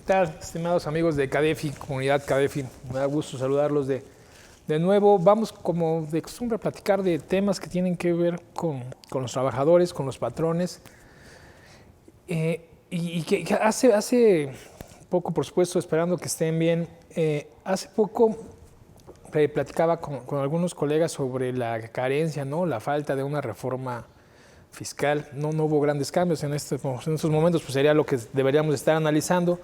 tal, estimados amigos de CADEFI, comunidad CADEFI? Me da gusto saludarlos de nuevo. Vamos, como de costumbre, a platicar de temas que tienen que ver con los trabajadores, con los patrones. Y que hace poco, por supuesto, esperando que estén bien, hace poco platicaba con algunos colegas sobre la carencia, ¿no? La falta de una reforma fiscal. No hubo grandes cambios en estos momentos, pues sería lo que deberíamos estar analizando.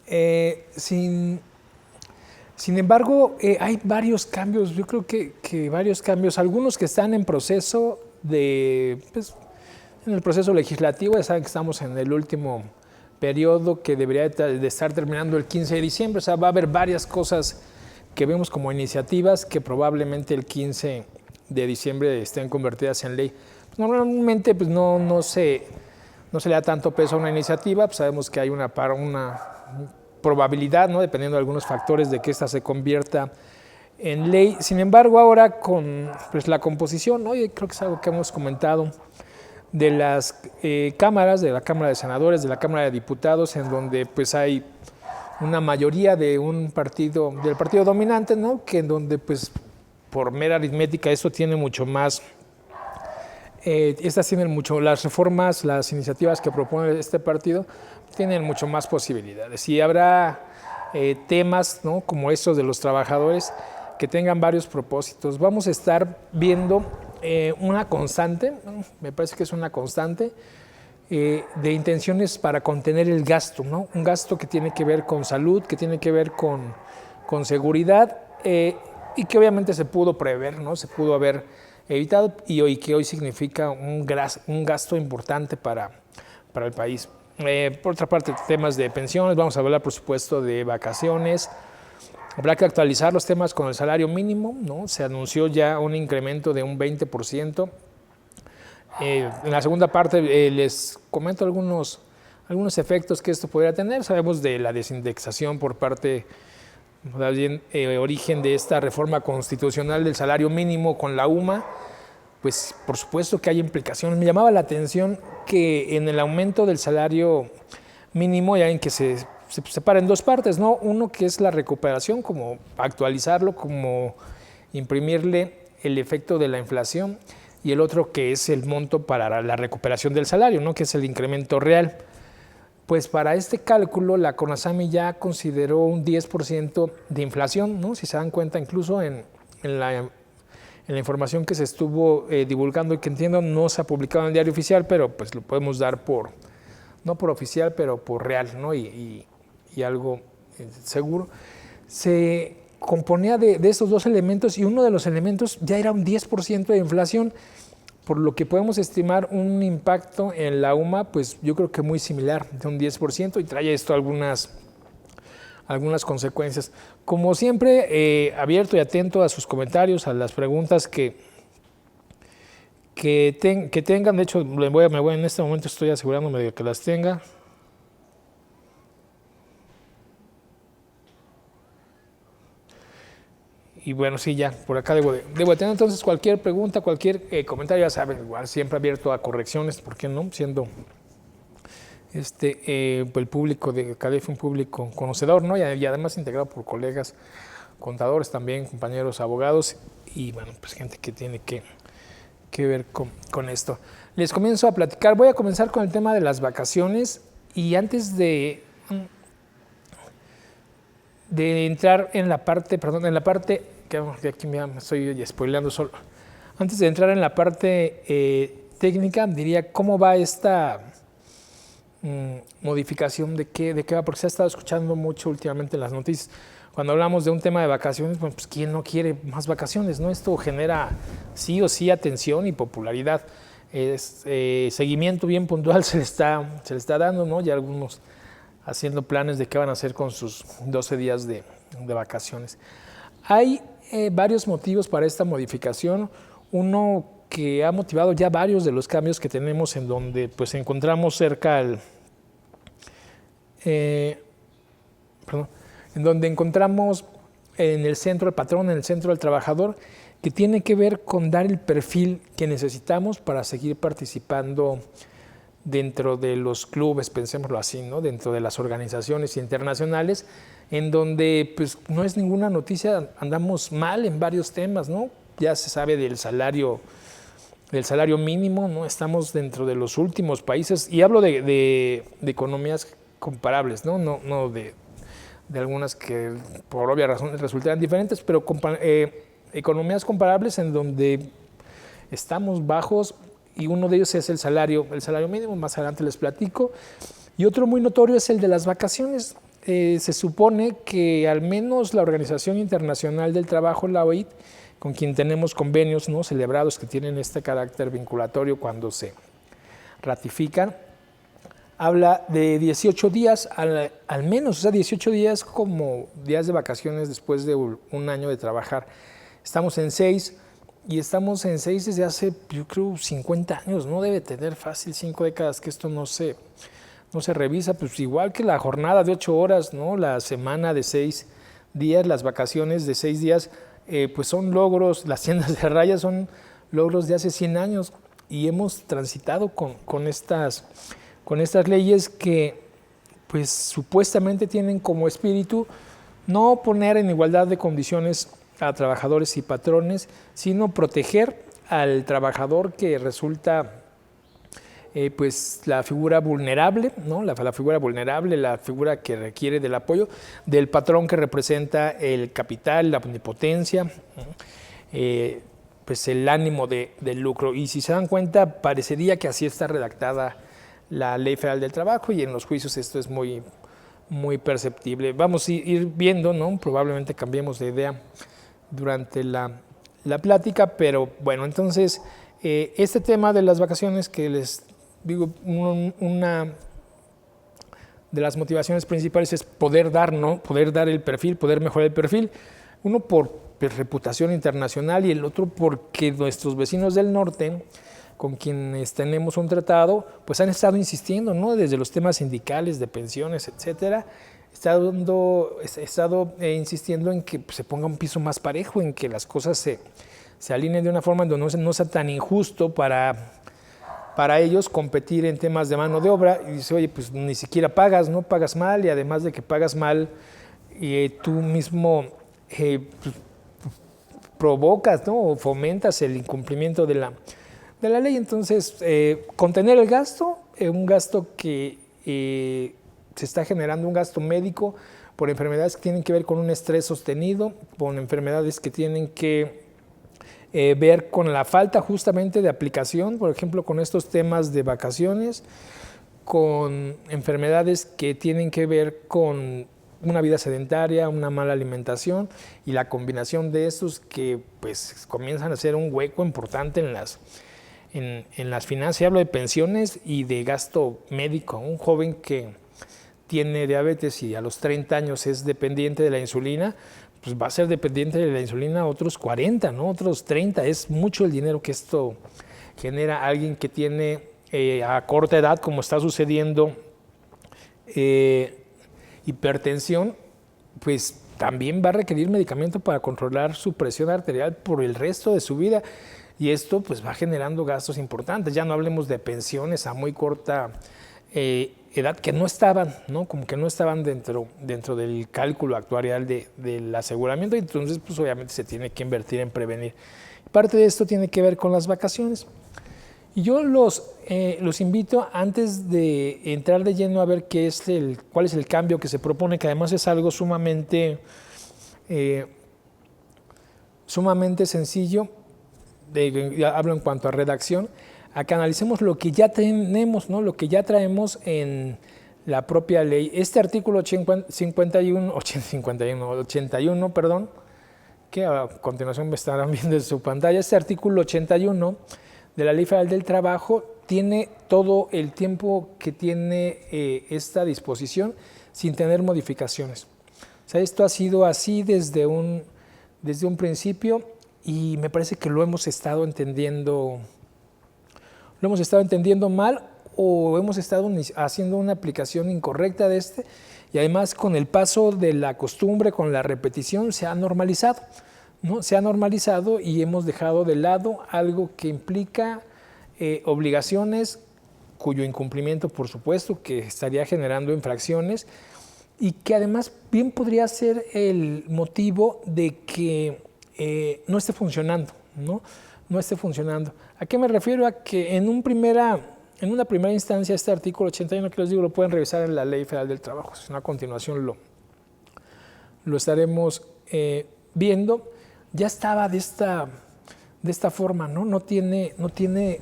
Sin embargo, hay varios cambios, yo creo que varios cambios, algunos que están en proceso en el proceso legislativo. Ya saben que estamos en el último periodo que debería de estar terminando el 15 de diciembre, o sea, va a haber varias cosas que vemos como iniciativas que probablemente el 15 de diciembre estén convertidas en ley. Normalmente pues no se le da tanto peso a una iniciativa, pues sabemos que hay una probabilidad, ¿no? Dependiendo de algunos factores, de que esta se convierta en ley. Sin embargo, ahora con la composición, ¿no? Y creo que es algo que hemos comentado, de las cámaras, de la Cámara de Senadores, de la Cámara de Diputados, en donde pues hay una mayoría de un partido, del partido dominante, ¿no? Que en donde pues por mera aritmética eso tiene mucho más, estas tienen mucho, las reformas, las iniciativas que propone este partido tienen mucho más posibilidades, y habrá temas, ¿no? Como estos de los trabajadores, que tengan varios propósitos. Vamos a estar viendo una constante, me parece que es una constante, de intenciones para contener el gasto, ¿no? Un gasto que tiene que ver con salud, que tiene que ver con seguridad, y que obviamente se pudo prever, ¿no? Se pudo haber evitado, y que hoy significa un gasto importante para el país. Por otra parte, temas de pensiones, vamos a hablar por supuesto de vacaciones. Habrá que actualizar los temas con el salario mínimo, ¿no? Se anunció ya un incremento de un 20%. En la segunda parte les comento algunos efectos que esto podría tener. Sabemos de la desindexación por parte, origen de esta reforma constitucional del salario mínimo con la UMA. Pues por supuesto que hay implicaciones. Me llamaba la atención que en el aumento del salario mínimo, ya en que se separa en dos partes, ¿no? Uno que es la recuperación, como actualizarlo, como imprimirle el efecto de la inflación, y el otro que es el monto para la recuperación del salario, ¿no? Que es el incremento real. Pues para este cálculo la CONASAMI ya consideró un 10% de inflación, ¿no? Si se dan cuenta, incluso en la información que se estuvo divulgando, y que entiendo no se ha publicado en el diario oficial, pero pues lo podemos dar no por oficial, pero por real, ¿no? Y algo seguro. Se componía de estos dos elementos, y uno de los elementos ya era un 10% de inflación, por lo que podemos estimar un impacto en la UMA, pues yo creo que muy similar, de un 10%, y trae esto algunas consecuencias. Como siempre, abierto y atento a sus comentarios, a las preguntas que tengan. De hecho, en este momento estoy asegurándome de que las tenga. Y bueno, sí, ya por acá debo tener. Entonces, cualquier pregunta, cualquier comentario, ya saben, igual siempre abierto a correcciones, ¿por qué no? Siendo el público de CADEFI un público conocedor, ¿no? Y además integrado por colegas contadores también, compañeros abogados, y bueno, pues gente que tiene que ver con esto. Les comienzo a platicar. Voy a comenzar con el tema de las vacaciones, y antes de entrar en la parte, que aquí me estoy spoileando solo. Antes de entrar en la parte técnica, diría cómo va esta modificación, de qué va, porque se ha estado escuchando mucho últimamente en las noticias. Cuando hablamos de un tema de vacaciones, bueno, pues ¿quién no quiere más vacaciones, no? Esto genera sí o sí atención y popularidad. Seguimiento bien puntual se le está dando, ¿no? Ya algunos haciendo planes de qué van a hacer con sus 12 días de vacaciones. Hay varios motivos para esta modificación. Uno que ha motivado ya varios de los cambios que tenemos, en donde pues encontramos en donde encontramos en el centro del patrón, en el centro del trabajador, que tiene que ver con dar el perfil que necesitamos para seguir participando dentro de los clubes, pensémoslo así, ¿no? Dentro de las organizaciones internacionales, en donde pues no es ninguna noticia, andamos mal en varios temas, ¿no? Ya se sabe del salario mínimo, ¿no? Estamos dentro de los últimos países, y hablo de economías comparables, ¿no? No de algunas que por obvias razones resultarán diferentes, pero economías comparables en donde estamos bajos, y uno de ellos es el salario mínimo, más adelante les platico, y otro muy notorio es el de las vacaciones. Se supone que al menos la Organización Internacional del Trabajo, la OIT, con quien tenemos convenios, ¿no?, celebrados que tienen este carácter vinculatorio cuando se ratifican, habla de 18 días al menos, o sea, 18 días como días de vacaciones después de un año de trabajar. Estamos en 6, y estamos en 6 desde hace, yo creo, 50 años, ¿no? Debe tener fácil 5 décadas que esto no se revisa, pues igual que la jornada de 8 horas, ¿no? La semana de 6 días, las vacaciones de 6 días, pues son logros, las tiendas de raya son logros de hace 100 años, y hemos transitado con estas leyes que pues supuestamente tienen como espíritu no poner en igualdad de condiciones a trabajadores y patrones, sino proteger al trabajador que resulta pues la figura vulnerable, ¿no? La figura vulnerable, la figura que requiere del apoyo del patrón, que representa el capital, la omnipotencia, pues el ánimo de lucro. Y si se dan cuenta, parecería que así está redactada la Ley Federal del Trabajo, y en los juicios esto es muy, muy perceptible. Vamos a ir viendo, ¿no? Probablemente cambiemos de idea durante la plática, pero bueno, entonces este tema de las vacaciones, que les digo, una de las motivaciones principales es poder dar, ¿no? Poder dar el perfil, poder mejorar el perfil, uno por reputación internacional, y el otro porque nuestros vecinos del norte, con quienes tenemos un tratado, pues han estado insistiendo, ¿no? Desde los temas sindicales, de pensiones, etcétera, he estado insistiendo en que se ponga un piso más parejo, en que las cosas se alineen de una forma en donde no sea tan injusto para ellos competir en temas de mano de obra. Y dice, oye, pues ni siquiera pagas, ¿no? Pagas mal, y además de que pagas mal, tú mismo pues, provocas, ¿no? O fomentas el incumplimiento de la ley. Entonces, contener el gasto, un gasto que se está generando, un gasto médico por enfermedades que tienen que ver con un estrés sostenido, con enfermedades que tienen que ver con la falta justamente de aplicación, por ejemplo, con estos temas de vacaciones, con enfermedades que tienen que ver con una vida sedentaria, una mala alimentación, y la combinación de estos que pues comienzan a ser un hueco importante en las finanzas. Hablo de pensiones y de gasto médico. Un joven que tiene diabetes y a los 30 años es dependiente de la insulina, pues va a ser dependiente de la insulina otros 40, ¿no? Otros 30. Es mucho el dinero que esto genera. Alguien que tiene a corta edad, como está sucediendo, hipertensión, pues también va a requerir medicamento para controlar su presión arterial por el resto de su vida, y esto pues va generando gastos importantes. Ya no hablemos de pensiones a muy corta edad que no estaban, ¿no? Como que no estaban dentro del cálculo actuarial del aseguramiento, y entonces pues obviamente se tiene que invertir en prevenir. Parte de esto tiene que ver con las vacaciones. Y yo los invito, antes de entrar de lleno a ver cuál es el cambio que se propone, que además es algo sumamente sencillo, hablo en cuanto a redacción, a que analicemos lo que ya tenemos, ¿no? Lo que ya traemos en la propia ley. Este artículo 81, que a continuación me estarán viendo en su pantalla, este artículo 81 de la Ley Federal del Trabajo tiene todo el tiempo que tiene esta disposición sin tener modificaciones. O sea, esto ha sido así desde un principio, y me parece que lo hemos estado entendiendo mal, o hemos estado haciendo una aplicación incorrecta de y además con el paso de la costumbre, con la repetición, se ha normalizado, ¿no? Se ha normalizado, y hemos dejado de lado algo que implica obligaciones cuyo incumplimiento, por supuesto, que estaría generando infracciones y que además bien podría ser el motivo de que no esté funcionando, ¿no? No esté funcionando. ¿A qué me refiero? A que en una primera instancia este artículo 81 que les digo lo pueden revisar en la Ley Federal del Trabajo. A continuación lo estaremos viendo. Ya estaba de esta forma, ¿no? No tiene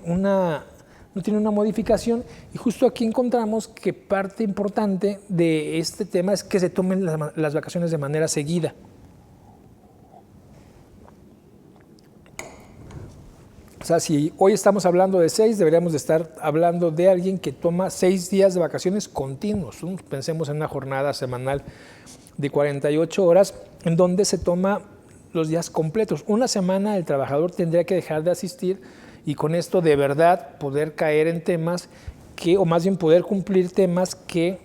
una modificación, y justo aquí encontramos que parte importante de este tema es que se tomen las vacaciones de manera seguida. O sea, si hoy estamos hablando de 6, deberíamos de estar hablando de alguien que toma 6 días de vacaciones continuos, ¿no? Pensemos en una jornada semanal de 48 horas en donde se toma los días completos. Una semana el trabajador tendría que dejar de asistir y con esto de verdad poder caer en temas o más bien poder cumplir temas que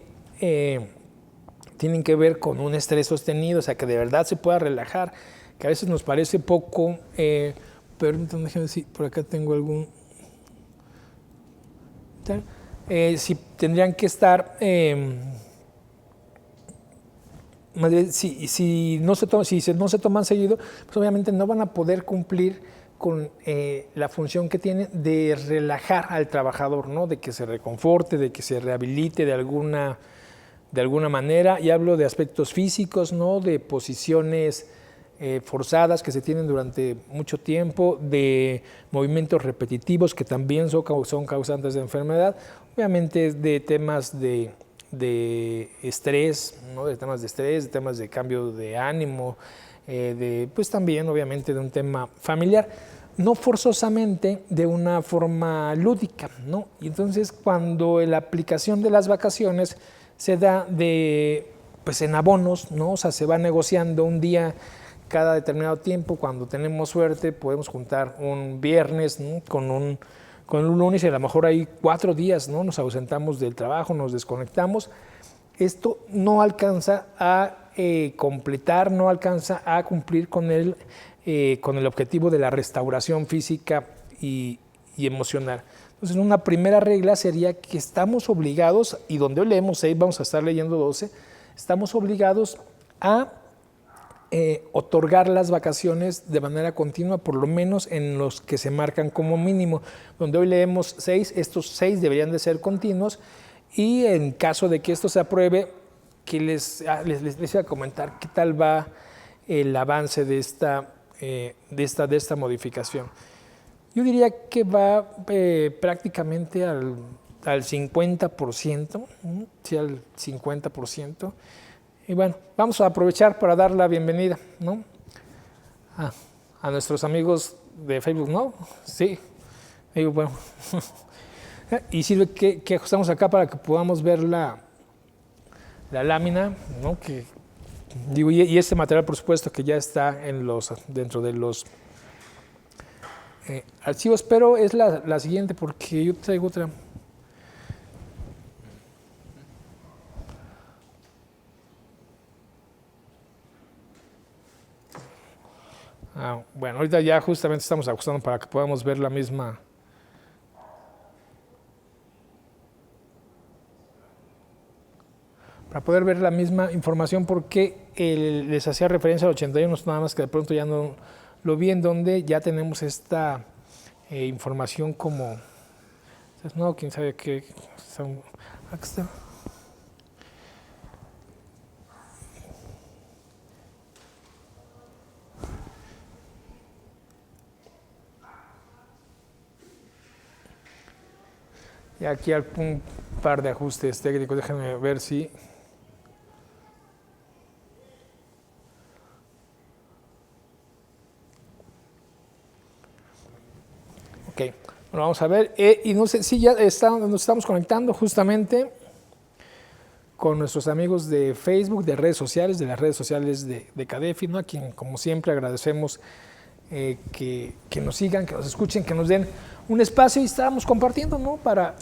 tienen que ver con un estrés sostenido, o sea, que de verdad se pueda relajar, que a veces nos parece poco. Pero déjenme ver si por acá tengo algún. Si tendrían que estar. Si no se toman seguido, pues obviamente no van a poder cumplir con la función que tienen de relajar al trabajador, ¿no? De que se reconforte, de que se rehabilite de alguna manera. Y hablo de aspectos físicos, ¿no? De posiciones forzadas que se tienen durante mucho tiempo, de movimientos repetitivos que también son causantes de enfermedad, obviamente de temas de estrés, ¿no? De temas de cambio de ánimo, pues también obviamente de un tema familiar, no forzosamente de una forma lúdica, ¿no? Y entonces cuando la aplicación de las vacaciones se da pues en abonos, ¿no? O sea, se va negociando un día cada determinado tiempo. Cuando tenemos suerte podemos juntar un viernes, ¿no? con un lunes, y a lo mejor hay 4 días, ¿no? Nos ausentamos del trabajo, nos desconectamos. Esto no alcanza a completar, no alcanza a cumplir con el objetivo de la restauración física y emocional. Entonces, una primera regla sería que estamos obligados, y donde hoy leemos 6, vamos a estar leyendo 12, estamos obligados a otorgar las vacaciones de manera continua, por lo menos en los que se marcan como mínimo. Donde hoy leemos 6, estos 6 deberían de ser continuos, y en caso de que esto se apruebe, que les voy a comentar qué tal va el avance de esta modificación. Yo diría que va prácticamente al 50%, sí, al 50%. Y bueno, vamos a aprovechar para dar la bienvenida, ¿no? a nuestros amigos de Facebook, ¿no? Sí. Digo, bueno. Y sirve que ajustamos acá para que podamos ver la lámina, ¿no? Y este material, por supuesto, que ya está dentro de los archivos, pero es la siguiente, porque yo traigo otra. Bueno, ahorita ya justamente estamos ajustando para que podamos ver la misma. Para poder ver la misma información, porque les hacía referencia al 81, nada más que de pronto ya no lo vi, en donde ya tenemos esta información como. No, quién sabe qué. Aquí está. Y aquí un par de ajustes técnicos, déjenme ver si. Ok, bueno, vamos a ver. Y no sé si ya nos estamos conectando justamente con nuestros amigos de Facebook, de redes sociales, de las redes sociales de CADEFI, ¿no? A quien, como siempre, agradecemos que nos sigan, que nos escuchen, que nos den un espacio, y estábamos compartiendo, ¿no? Para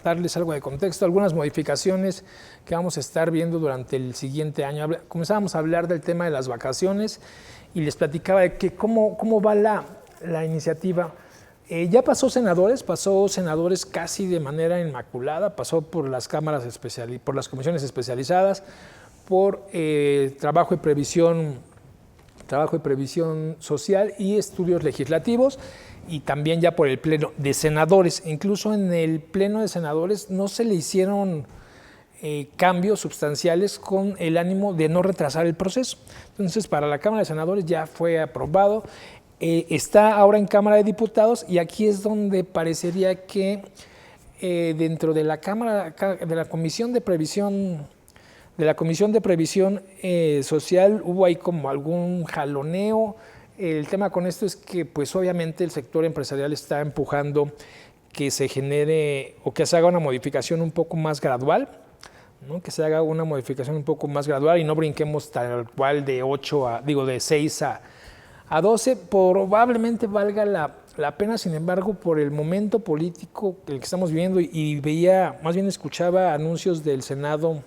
darles algo de contexto, algunas modificaciones que vamos a estar viendo durante el siguiente año. Comenzábamos a hablar del tema de las vacaciones y les platicaba de que cómo va la iniciativa. Ya pasó senadores casi de manera inmaculada, pasó por las por las comisiones especializadas, por trabajo y previsión social y estudios legislativos, y también ya por el pleno de senadores. Incluso en el pleno de senadores no se le hicieron cambios sustanciales con el ánimo de no retrasar el proceso. Entonces, para la Cámara de Senadores ya fue aprobado. Está ahora en Cámara de Diputados, y aquí es donde parecería que dentro de la Cámara, de la Comisión de Previsión Social, hubo ahí como algún jaloneo. El tema con esto es que pues obviamente el sector empresarial está empujando que se genere o que se haga una modificación un poco más gradual, ¿no? Que se haga una modificación un poco más gradual y no brinquemos tal cual de 6 a 12. Probablemente valga la pena, sin embargo, por el momento político el que estamos viviendo, y escuchaba anuncios del Senado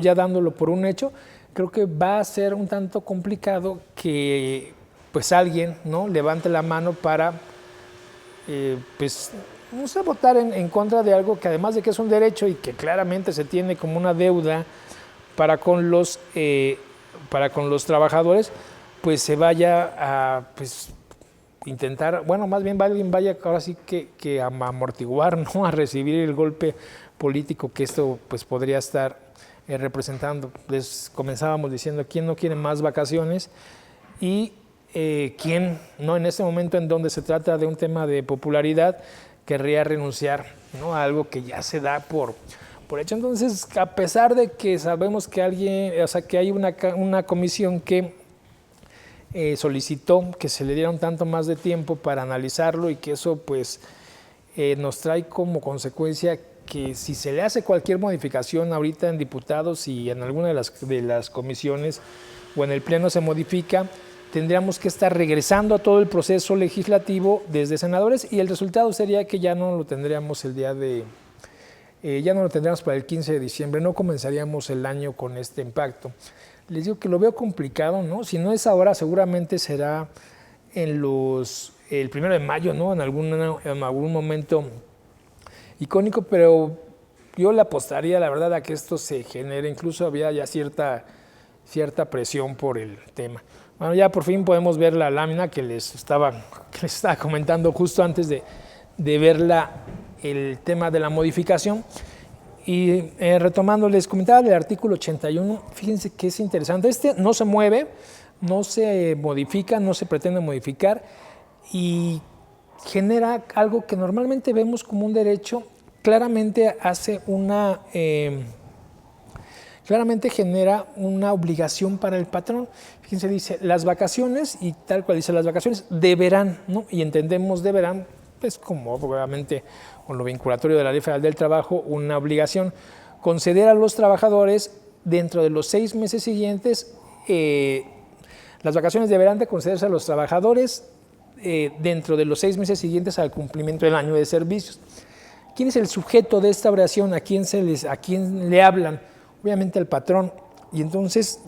ya dándolo por un hecho. Creo que va a ser un tanto complicado que pues alguien, ¿no?, levante la mano para votar en contra de algo que, además de que es un derecho y que claramente se tiene como una deuda para con los trabajadores, pues se vaya a intentar, más bien alguien vaya ahora sí que a amortiguar, ¿no?, a recibir el golpe político que esto pues podría estar representando. Les comenzábamos diciendo quién no quiere más vacaciones y quién no, en este momento en donde se trata de un tema de popularidad, querría renunciar, ¿no?, a algo que ya se da por hecho. Entonces, a pesar de que sabemos que hay una comisión que solicitó que se le diera un tanto más de tiempo para analizarlo, y que eso pues nos trae como consecuencia que si se le hace cualquier modificación ahorita en diputados y en alguna de las comisiones o en el pleno se modifica, tendríamos que estar regresando a todo el proceso legislativo desde senadores, y el resultado sería que ya no lo tendríamos para el 15 de diciembre, no comenzaríamos el año con este impacto. Les digo que lo veo complicado, ¿no? Si no es ahora, seguramente será el 1 de mayo, ¿no?, en algún momento icónico, pero yo le apostaría, la verdad, a que esto se genere. Incluso había ya cierta presión por el tema. Bueno, ya por fin podemos ver la lámina que les estaba comentando justo antes de ver el tema de la modificación. Y retomando, les comentaba del artículo 81, fíjense que es interesante. No se mueve, no se modifica, no se pretende modificar, y genera algo que normalmente vemos como un derecho. Claramente genera una obligación para el patrón. Fíjense, dice las vacaciones, y tal cual dice, las vacaciones deberán, ¿no? Y entendemos deberán pues como obviamente con lo vinculatorio de la Ley Federal del Trabajo, una obligación conceder a los trabajadores dentro de los 6 meses siguientes. Las vacaciones deberán de concederse a los trabajadores dentro de los 6 meses siguientes al cumplimiento del año de servicios. ¿Quién es el sujeto de esta obligación? ¿A quién le hablan? Obviamente al patrón. Y entonces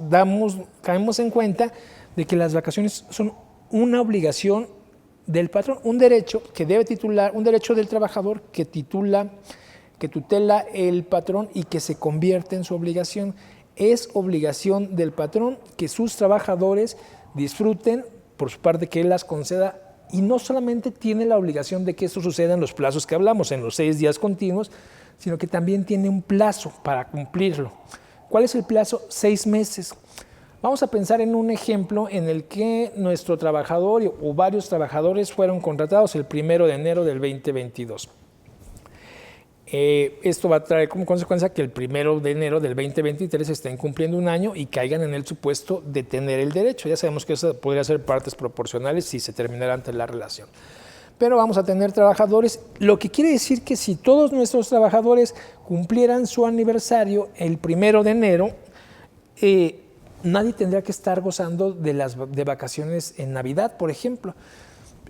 caemos en cuenta de que las vacaciones son una obligación del patrón, un derecho que debe titular, un derecho del trabajador que tutela el patrón y que se convierte en su obligación. Es obligación del patrón que sus trabajadores disfruten, por su parte, que él las conceda, y no solamente tiene la obligación de que esto suceda en los plazos que hablamos, en los 6 días continuos, sino que también tiene un plazo para cumplirlo. ¿Cuál es el plazo? 6 meses. Vamos a pensar en un ejemplo en el que nuestro trabajador o varios trabajadores fueron contratados el 1 de enero del 2022. Esto va a traer como consecuencia que el 1 de enero del 2023 estén cumpliendo un año y caigan en el supuesto de tener el derecho. Ya sabemos que eso podría ser partes proporcionales si se terminara antes la relación. Pero vamos a tener trabajadores, lo que quiere decir que si todos nuestros trabajadores cumplieran su aniversario el 1 de enero, nadie tendría que estar gozando de vacaciones en Navidad, por ejemplo.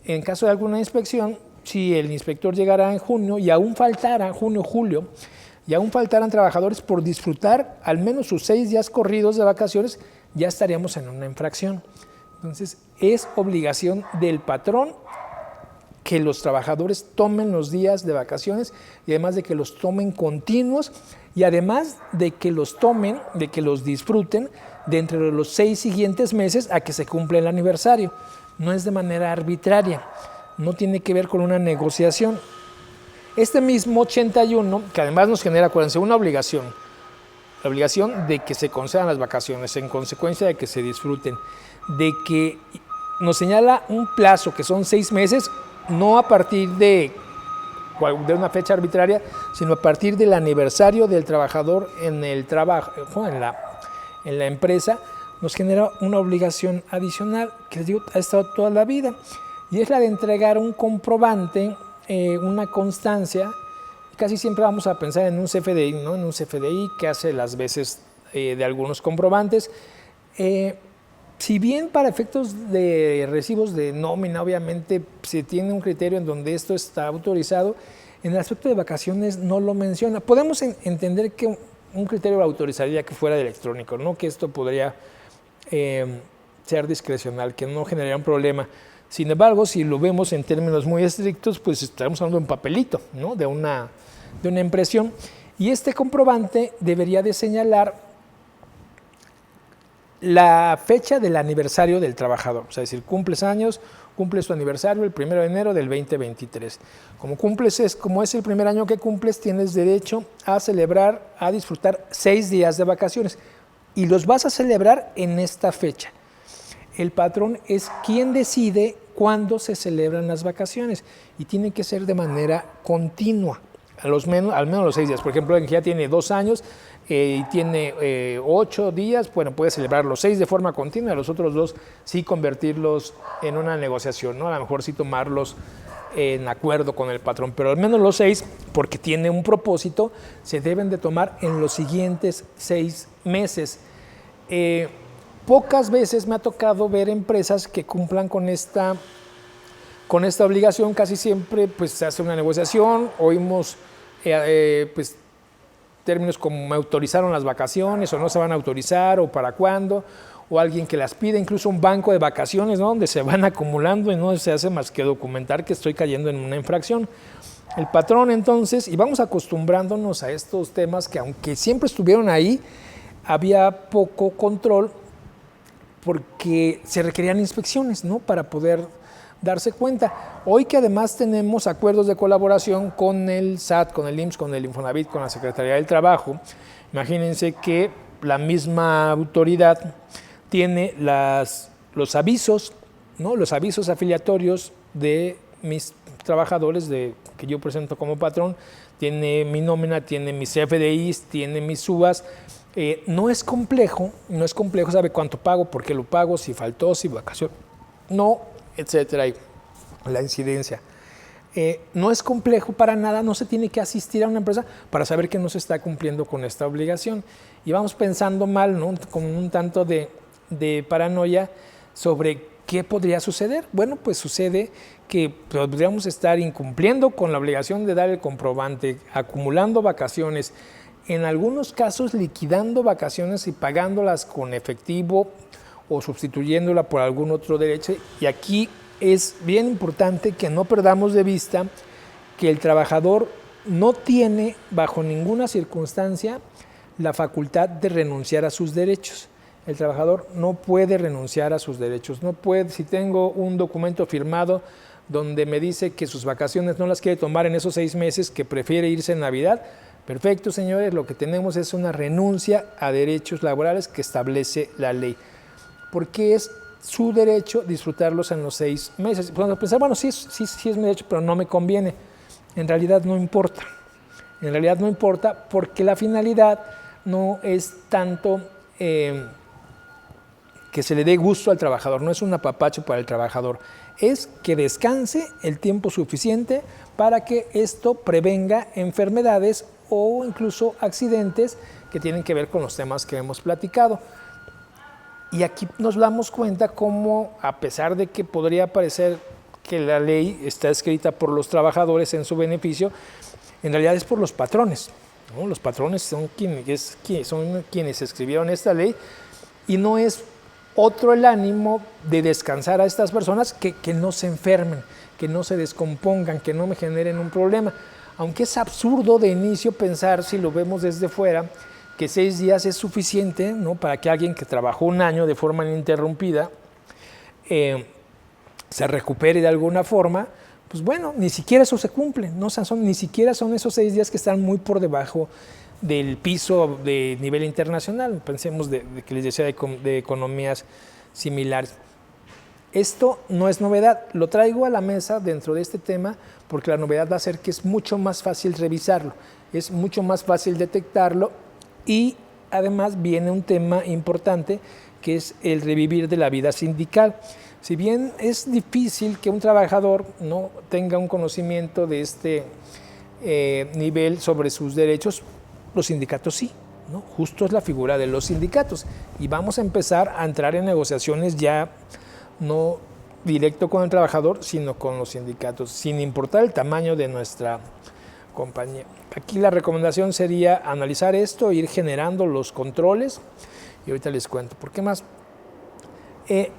En caso de alguna inspección, si el inspector llegara en junio y aún faltaran, julio, y aún faltaran trabajadores por disfrutar al menos sus 6 días corridos de vacaciones, ya estaríamos en una infracción. Entonces, es obligación del patrón que los trabajadores tomen los días de vacaciones y además de que los tomen continuos y además de que los tomen, de que los disfruten dentro de los 6 siguientes meses a que se cumple el aniversario. No es de manera arbitraria, no tiene que ver con una negociación. Este mismo 81, que además nos genera, acuérdense, una obligación, la obligación de que se concedan las vacaciones, en consecuencia de que se disfruten, de que nos señala un plazo que son 6 meses, no a partir de una fecha arbitraria, sino a partir del aniversario del trabajador en el trabajo, en la empresa, nos genera una obligación adicional que les digo, ha estado toda la vida, y es la de entregar un comprobante, una constancia. Casi siempre vamos a pensar en un CFDI, ¿no? En un CFDI que hace las veces de algunos comprobantes. Si bien para efectos de recibos de nómina, obviamente se tiene un criterio en donde esto está autorizado, en el aspecto de vacaciones no lo menciona. Podemos entender que un criterio lo autorizaría que fuera electrónico, ¿no? Que esto podría ser discrecional, que no generaría un problema. Sin embargo, si lo vemos en términos muy estrictos, pues estamos hablando de un papelito, ¿no? de una impresión. Y este comprobante debería de señalar la fecha del aniversario del trabajador, o sea, es decir, cumples años, cumple su aniversario el 1 de enero del 2023. Como es el primer año que cumples, tienes derecho a celebrar, a disfrutar 6 días de vacaciones y los vas a celebrar en esta fecha. El patrón es quien decide cuándo se celebran las vacaciones y tiene que ser de manera continua, al menos los 6 días. Por ejemplo, alguien que ya tiene 2 años y tiene 8 días, bueno, puede celebrar los 6 de forma continua, los otros 2 sí convertirlos en una negociación, ¿no? A lo mejor sí tomarlos en acuerdo con el patrón, pero al menos los 6, porque tiene un propósito, se deben de tomar en los siguientes 6 meses. Pocas veces me ha tocado ver empresas que cumplan con esta obligación. Casi siempre pues, se hace una negociación, oímos pues, términos como me autorizaron las vacaciones o no se van a autorizar o para cuándo, o alguien que las pide, incluso un banco de vacaciones, ¿no? Donde se van acumulando y no se hace más que documentar que estoy cayendo en una infracción. El patrón entonces, y vamos acostumbrándonos a estos temas que aunque siempre estuvieron ahí, había poco control porque se requerían inspecciones, ¿no? Para poder darse cuenta. Hoy que además tenemos acuerdos de colaboración con el SAT, con el IMSS, con el Infonavit, con la Secretaría del Trabajo, imagínense que la misma autoridad tiene los avisos, ¿no? Los avisos afiliatorios de mis trabajadores que yo presento como patrón, tiene mi nómina, tiene mis CFDIs, tiene mis subas. No es complejo, sabe cuánto pago, por qué lo pago, si faltó, si vacación, no, etcétera, y la incidencia. No es complejo para nada, no se tiene que asistir a una empresa para saber que no se está cumpliendo con esta obligación. Y vamos pensando mal, ¿no? Con un tanto de paranoia sobre qué podría suceder. Bueno, pues sucede que podríamos estar incumpliendo con la obligación de dar el comprobante, acumulando vacaciones, en algunos casos liquidando vacaciones y pagándolas con efectivo o sustituyéndola por algún otro derecho. Y aquí es bien importante que no perdamos de vista que el trabajador no tiene bajo ninguna circunstancia la facultad de renunciar a sus derechos. El trabajador no puede renunciar a sus derechos. No puede, si tengo un documento firmado donde me dice que sus vacaciones no las quiere tomar en esos 6 meses, que prefiere irse en Navidad, perfecto, señores, lo que tenemos es una renuncia a derechos laborales que establece la ley, porque es su derecho disfrutarlos en los 6 meses. Podemos pensar, bueno, sí es mi derecho, pero no me conviene. En realidad no importa. En realidad no importa porque la finalidad no es tanto que se le dé gusto al trabajador, no es un apapacho para el trabajador, es que descanse el tiempo suficiente para que esto prevenga enfermedades o incluso accidentes que tienen que ver con los temas que hemos platicado. Y aquí nos damos cuenta cómo, a pesar de que podría parecer que la ley está escrita por los trabajadores en su beneficio, en realidad es por los patrones, ¿no? Los patrones son quienes escribieron esta ley y no es otro el ánimo de descansar a estas personas que no se enfermen, que no se descompongan, que no me generen un problema. Aunque es absurdo de inicio pensar, si lo vemos desde fuera, que 6 días es suficiente, ¿no?, para que alguien que trabajó un año de forma ininterrumpida se recupere de alguna forma. Pues bueno, ni siquiera eso se cumple, ¿no? O sea, ni siquiera son esos 6 días que están muy por debajo del piso de nivel internacional. Pensemos de que les decía de economías similares. Esto no es novedad, lo traigo a la mesa dentro de este tema porque la novedad va a ser que es mucho más fácil revisarlo, es mucho más fácil detectarlo y además viene un tema importante que es el revivir de la vida sindical. Si bien es difícil que un trabajador no tenga un conocimiento de este nivel sobre sus derechos, los sindicatos sí, ¿no? Justo es la figura de los sindicatos y vamos a empezar a entrar en negociaciones ya no directo con el trabajador, sino con los sindicatos, sin importar el tamaño de nuestra compañía. Aquí la recomendación sería analizar esto, ir generando los controles y ahorita les cuento. ¿Por qué más?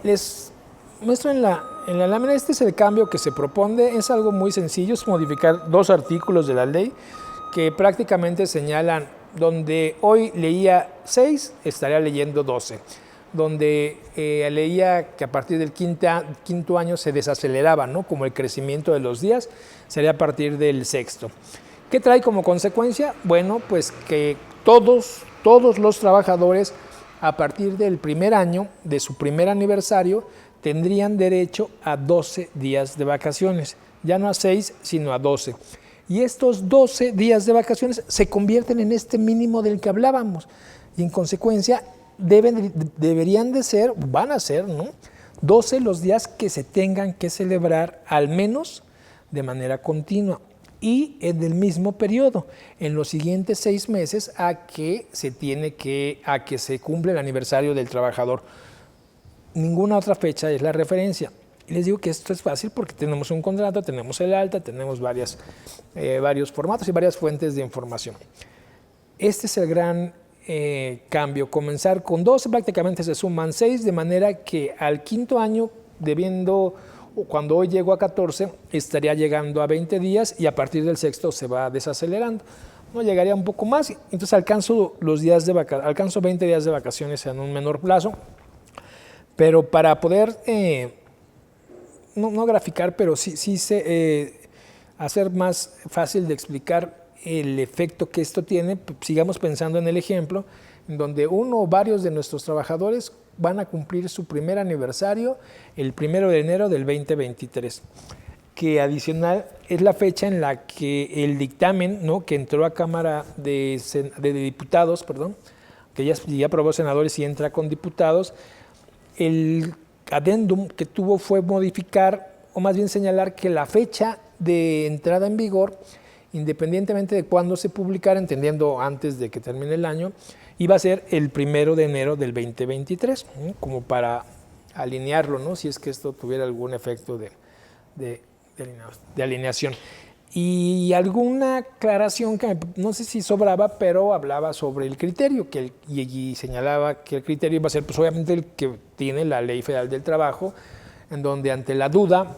Les muestro en la lámina, este es el cambio que se propone, es algo muy sencillo, es modificar 2 artículos de la ley que prácticamente señalan donde hoy leía 6, estaría leyendo 12. Donde leía que a partir del quinto año se desaceleraba, ¿no?, como el crecimiento de los días, sería a partir del 6º. ¿Qué trae como consecuencia? Bueno, pues que todos los trabajadores a partir del primer año, de su primer aniversario, tendrían derecho a 12 días de vacaciones, ya no a 6, sino a 12. Y estos 12 días de vacaciones se convierten en este mínimo del que hablábamos y en consecuencia deberían de ser, van a ser, ¿no?, 12 los días que se tengan que celebrar al menos de manera continua y en el mismo periodo, en los siguientes 6 meses a que se cumple el aniversario del trabajador. Ninguna otra fecha es la referencia. Y les digo que esto es fácil porque tenemos un contrato, tenemos el alta, tenemos varios formatos y varias fuentes de información. Este es el gran cambio, comenzar con 12, prácticamente se suman 6, de manera que al 5º año, cuando hoy llego a 14, estaría llegando a 20 días y a partir del 6º se va desacelerando. No llegaría un poco más, entonces alcanzo 20 días de vacaciones en un menor plazo, pero para poder, no graficar, pero sí hacer más fácil de explicar el efecto que esto tiene, sigamos pensando en el ejemplo, en donde uno o varios de nuestros trabajadores van a cumplir su primer aniversario el 1 de enero del 2023, que adicional es la fecha en la que el dictamen, ¿no?, que entró a Cámara de Diputados, que ya aprobó senadores y entra con diputados, el adendum que tuvo fue modificar, o más bien señalar que la fecha de entrada en vigor, independientemente de cuándo se publicara, entendiendo antes de que termine el año, iba a ser el 1 de enero del 2023, ¿no?, como para alinearlo, ¿no?, si es que esto tuviera algún efecto de alineación. Y alguna aclaración que no sé si sobraba, pero hablaba sobre el criterio, y señalaba que el criterio iba a ser, pues obviamente, el que tiene la Ley Federal del Trabajo, en donde ante la duda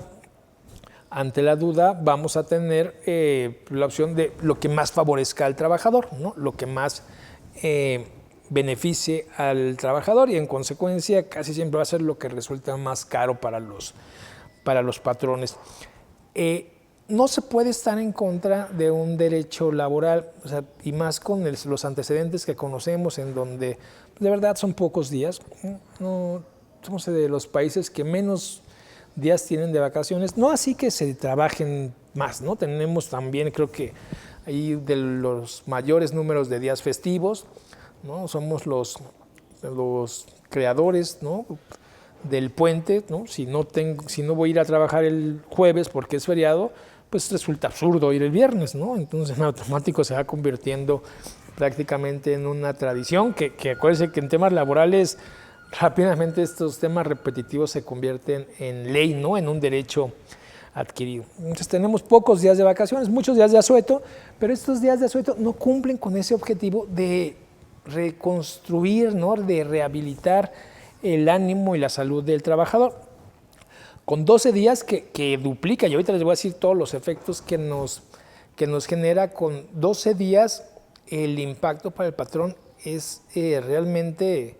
vamos a tener la opción de lo que más favorezca al trabajador, ¿no?, lo que más beneficie al trabajador, y en consecuencia casi siempre va a ser lo que resulta más caro para los patrones. No se puede estar en contra de un derecho laboral, o sea, y más con los antecedentes que conocemos, en donde de verdad son pocos días. No, somos de los países que menos días tienen de vacaciones, no así que se trabajen más, ¿no? Tenemos también, creo que ahí de los mayores números de días festivos, ¿no? Somos los creadores, ¿no?, del puente, ¿no? Si no voy a ir a trabajar el jueves porque es feriado, pues resulta absurdo ir el viernes, ¿no? Entonces en automático se va convirtiendo prácticamente en una tradición que acuérdense que en temas laborales rápidamente estos temas repetitivos se convierten en ley, ¿no?, en un derecho adquirido. Entonces tenemos pocos días de vacaciones, muchos días de asueto, pero estos días de asueto no cumplen con ese objetivo de reconstruir, ¿no?, de rehabilitar el ánimo y la salud del trabajador. Con 12 días que duplica, y ahorita les voy a decir todos los efectos que nos genera, con 12 días el impacto para el patrón es realmente